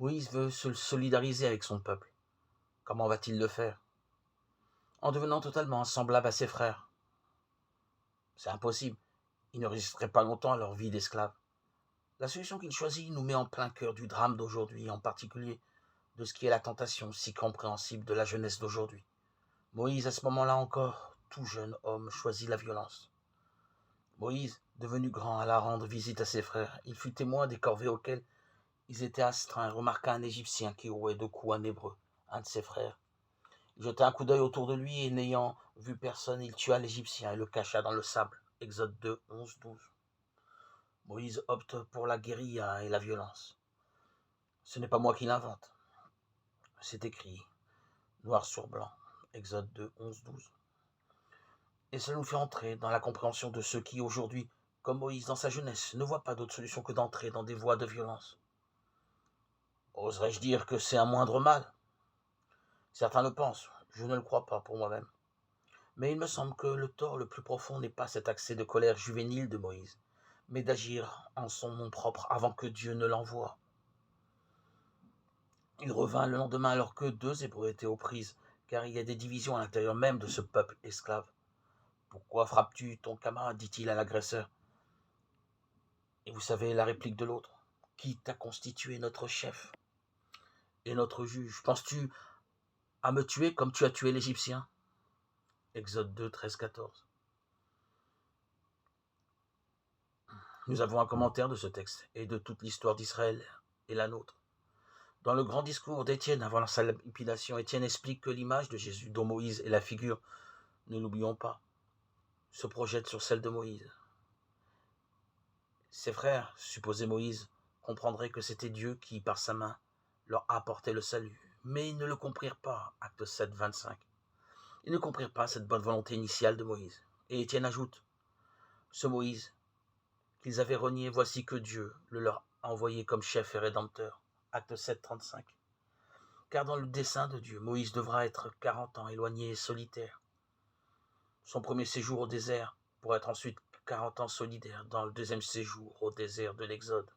Moïse veut se solidariser avec son peuple. Comment va-t-il le faire? En devenant totalement semblable à ses frères. C'est impossible. Ils ne résisteraient pas longtemps à leur vie d'esclave. La solution qu'il choisit nous met en plein cœur du drame d'aujourd'hui, en particulier de ce qui est la tentation si compréhensible de la jeunesse d'aujourd'hui. Moïse, à ce moment-là encore, tout jeune homme, choisit la violence. Moïse, devenu grand, alla rendre visite à ses frères. Il fut témoin des corvées auxquelles ils étaient astreints et remarqua un Égyptien qui rouait de coups un Hébreu, un de ses frères. Il jeta un coup d'œil autour de lui et n'ayant vu personne, il tua l'Égyptien et le cacha dans le sable. Exode 2, 11, 12. Moïse opte pour la guérilla et la violence. Ce n'est pas moi qui l'invente. C'est écrit, noir sur blanc. Exode 2, 11, 12. Et cela nous fait entrer dans la compréhension de ceux qui, aujourd'hui, comme Moïse dans sa jeunesse, ne voient pas d'autre solution que d'entrer dans des voies de violence. Oserais-je dire que c'est un moindre mal? Certains le pensent, je ne le crois pas pour moi-même. Mais il me semble que le tort le plus profond n'est pas cet accès de colère juvénile de Moïse, mais d'agir en son nom propre avant que Dieu ne l'envoie. Il revint le lendemain alors que 2 Hébreux étaient aux prises, car il y a des divisions à l'intérieur même de ce peuple esclave. Pourquoi frappes-tu ton camarade? Dit-il à l'agresseur. Et vous savez la réplique de l'autre. Qui t'a constitué notre chef et notre juge? Penses-tu à me tuer comme tu as tué l'Égyptien? Exode 2, 13, 14. Nous avons un commentaire de ce texte et de toute l'histoire d'Israël et la nôtre. Dans le grand discours d'Étienne avant sa lapidation, Étienne explique que l'image de Jésus, dont Moïse est la figure, ne l'oublions pas, se projette sur celle de Moïse. Ses frères, supposé Moïse, comprendraient que c'était Dieu qui, par sa main, leur apportait le salut. Mais ils ne le comprirent pas, acte 7, 25. Ils ne comprirent pas cette bonne volonté initiale de Moïse. Et Étienne ajoute, ce Moïse qu'ils avaient renié, voici que Dieu le leur a envoyé comme chef et rédempteur. Acte 7, 35. Car dans le dessein de Dieu, Moïse devra être 40 ans éloigné et solitaire. Son premier séjour au désert, pour être ensuite 40 ans solidaire dans le deuxième séjour au désert de l'Exode.